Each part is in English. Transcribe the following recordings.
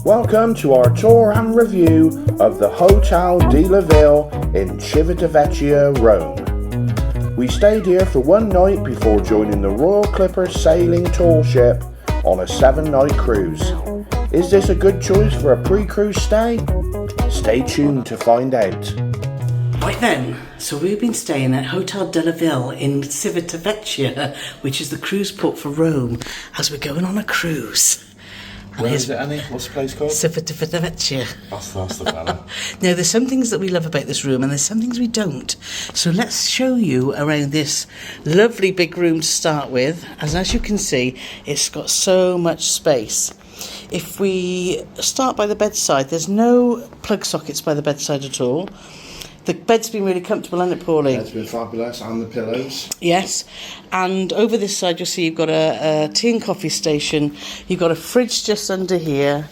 Welcome to our tour and review of the Hotel di Ville in Civitavecchia, Rome. We stayed here for one night before joining the Royal Clipper sailing tall ship on a 7-night cruise. Is this a good choice for a pre-cruise stay? Stay tuned to find out. Right then, so we've been staying at Hotel della Ville in Civitavecchia, which is the cruise port for Rome, as we're going on a cruise. Where is it, Annie? What's the place called? Civitavecchia. That's the fella. Now, there's some things that we love about this room and there's some things we don't. So let's show you around this lovely big room to start with. As you can see, it's got so much space. If we start by the bedside, there's no plug sockets by the bedside at all. The bed's been really comfortable, hasn't it, Paulie? It's been fabulous, and the pillows. Yes, and over this side you'll see you've got a tea and coffee station. You've got a fridge just under here,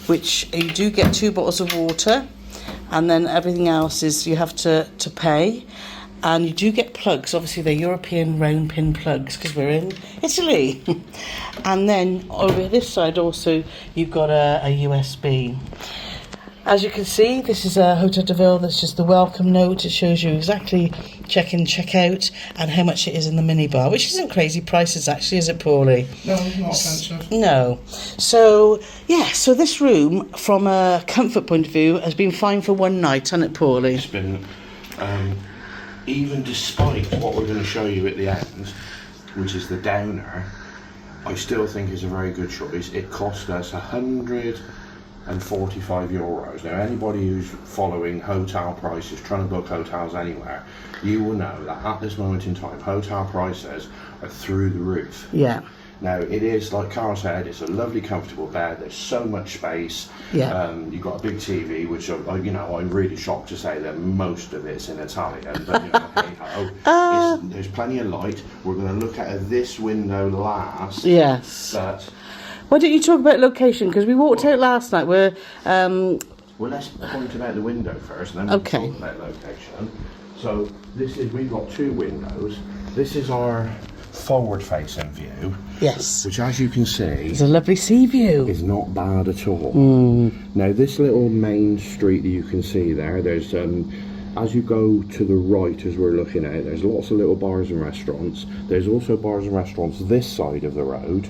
which you do get 2 bottles of water, and then everything else is you have to pay. And you do get plugs, obviously they're European round pin plugs because we're in Italy. And then over this side also you've got a USB. As you can see, this is a Hotel de Ville. That's just the welcome note. It shows you exactly check in, check out, and how much it is in the minibar, which isn't crazy prices actually, is it, Paulie? No, not offensive. No. So, yeah, so this room, from a comfort point of view, has been fine for one night, hasn't it, Paulie? It's been, even despite what we're going to show you at the end, which is the downer, I still think is a very good choice. It cost us €145. Now, anybody who's following hotel prices, trying to book hotels anywhere, you will know that at this moment in time, hotel prices are through the roof. Yeah. Now, it is, like Carl said, it's a lovely, comfortable bed. There's so much space. Yeah. You've got a big TV, which, I'm really shocked to say that most of it's in Italian. But, hey ho, there's plenty of light. We're going to look at this window last. Yes. But why don't you talk about location? Because we walked out last night. Well, let's point about the window first, and then we'll talk about location. So we've got 2 windows. This is our forward-facing view. Yes. Which, as you can see, it's a lovely sea view. Is not bad at all. Now, this little main street that you can see there, there's as you go to the right, as we're looking at it, there's lots of little bars and restaurants. There's also bars and restaurants this side of the road.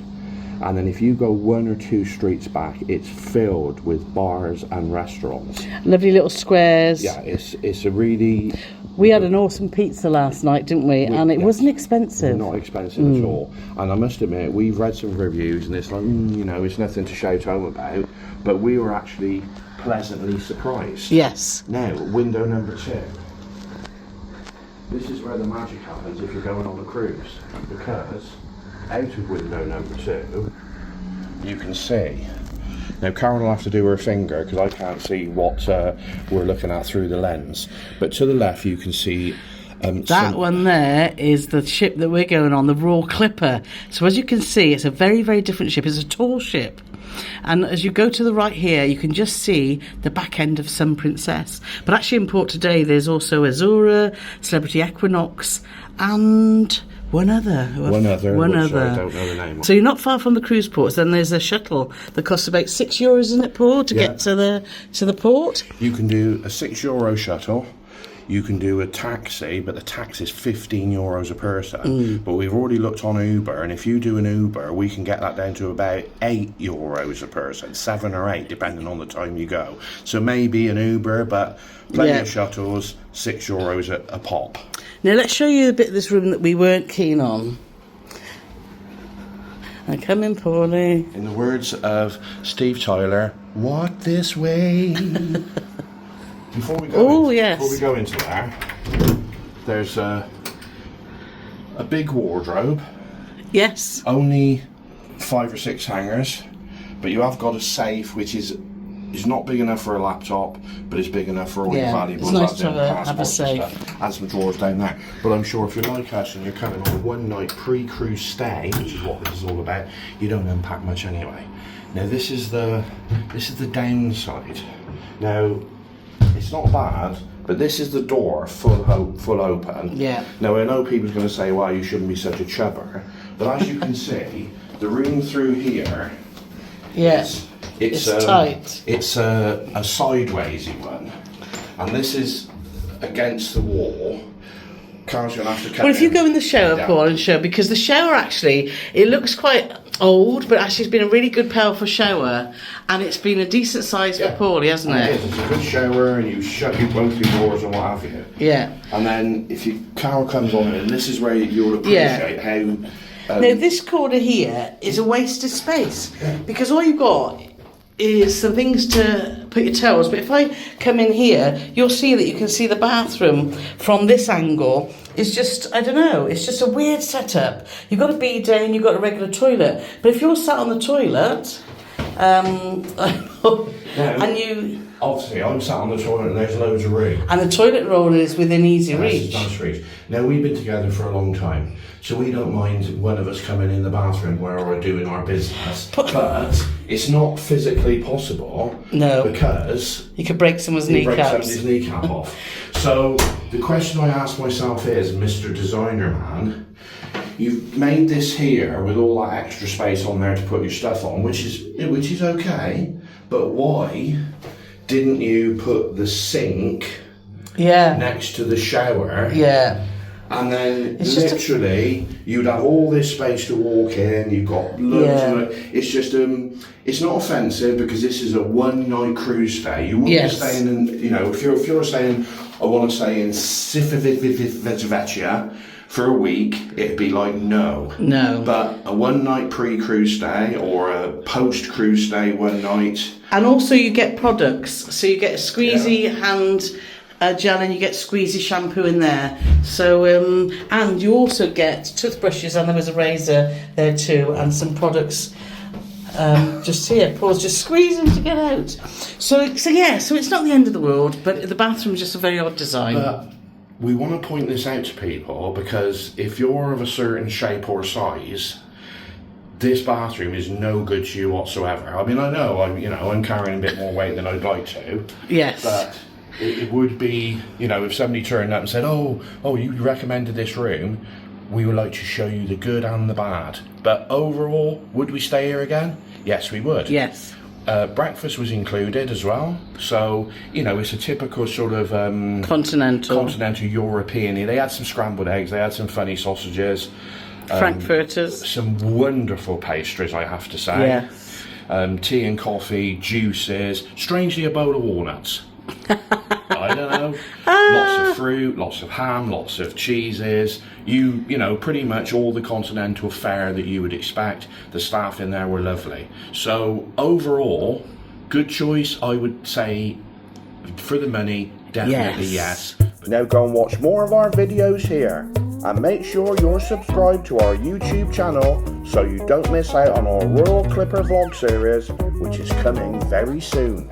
And then if you go 1 or 2 streets back, it's filled with bars and restaurants. Lovely little squares. Yeah, it's a really... We had an awesome pizza last night, didn't we? And it wasn't expensive. Not expensive at all. And I must admit, we've read some reviews and it's like, it's nothing to shout home about. But we were actually pleasantly surprised. Yes. Now, window number 2. This is where the magic happens if you're going on a cruise. Because out of window number 2, you can see. Now, Karen will have to do her finger because I can't see what we're looking at through the lens. But to the left, you can see that one there is the ship that we're going on, the Royal Clipper. So as you can see, it's a very, very different ship. It's a tall ship. And as you go to the right here, you can just see the back end of Sun Princess. But actually in port today, there's also Azura, Celebrity Equinox, and one other. One other. I don't know the name of. So you're not far from the cruise ports. Then there's a shuttle that costs about €6, isn't it, Paul, to get to the port? You can do a €6 shuttle. You can do a taxi, but the taxi is €15 a person. But we've already looked on Uber, and if you do an Uber, we can get that down to about €8 a person, 7 or 8, depending on the time you go. So maybe an Uber, but plenty of shuttles, €6 a pop. Now let's show you a bit of this room that we weren't keen on. Now come in, Paulie. In the words of Steve Tyler, walk this way. Before we go into there, there's a big wardrobe. Yes. Only 5 or 6 hangers, but you have got a safe which is not big enough for a laptop, but it's big enough for all your valuables. It's nice to have a safe. And some drawers down there. But I'm sure if you're like us and you're coming on a 1-night pre-cruise stay, which is what this is all about, you don't unpack much anyway. Now this is the downside. Now, it's not bad, but this is the door full open. Yeah. Now, I know people's going to say, well, you shouldn't be such a chubber. But as you can see, the room through here is It's tight. It's a sidewaysy one, and this is against the wall. Carl's gonna have to cut. Well, if you go in the shower, down. Paul, and show, because the shower actually, it looks quite old, but actually it's been a really good, powerful shower, and it's been a decent size for Paulie, hasn't And it? it is. It's a good shower, and you shut both your doors and what have you. Yeah. And then if Carl comes on it, and this is where you'll appreciate how. Now this corner here is a wasted space because all you've got is some things to put your towels. But if I come in here, you'll see that you can see the bathroom from this angle. It's just, I don't know, it's just a weird setup. You've got a bidet and you've got a regular toilet. But if you're sat on the toilet, and you... Obviously, I'm sat on the toilet and there's loads of room. And the toilet roll is within easy reach. Nice reach. Now, we've been together for a long time, so we don't mind one of us coming in the bathroom where we're doing our business. But it's not physically possible. No. Because... you could break someone's break kneecaps. somebody's kneecap off. So, the question I ask myself is, Mr. Designer Man, you've made this here with all that extra space on there to put your stuff on, which is okay, but why didn't you put the sink next to the shower? Yeah. And then literally you'd have all this space to walk in, you've got loads of it. It's just it's not offensive because this is a one-night cruise stay. You wouldn't be staying in, you know, if you're saying I want to stay in Civitavecchia for a week, it'd be like no. But a one-night pre-cruise stay or a post-cruise stay one night. And also you get products, so you get a squeezy hand gel and you get squeezy shampoo in there. So and you also get toothbrushes, and there was a razor there too, and some products just here. Paul's just squeezing to get out. So it's not the end of the world, but the bathroom's just a very odd design. We want to point this out to people because if you're of a certain shape or size, this bathroom is no good to you whatsoever. I mean, I know I'm carrying a bit more weight than I'd like to. Yes. But it would be, if somebody turned up and said, oh, you recommended this room, we would like to show you the good and the bad. But overall, would we stay here again? Yes, we would. Yes. Breakfast was included as well, so it's a typical sort of continental European. They had some scrambled eggs, they had some funny sausages, frankfurters, some wonderful pastries, I have to say. Yes. Tea and coffee, juices, strangely a bowl of walnuts. I don't know. Lots of fruit, lots of ham, lots of cheeses. Pretty much all the continental fare that you would expect. The staff in there were lovely. So overall, good choice. I would say for the money, definitely yes. Now go and watch more of our videos here. And make sure you're subscribed to our YouTube channel so you don't miss out on our Rural Clipper vlog series, which is coming very soon.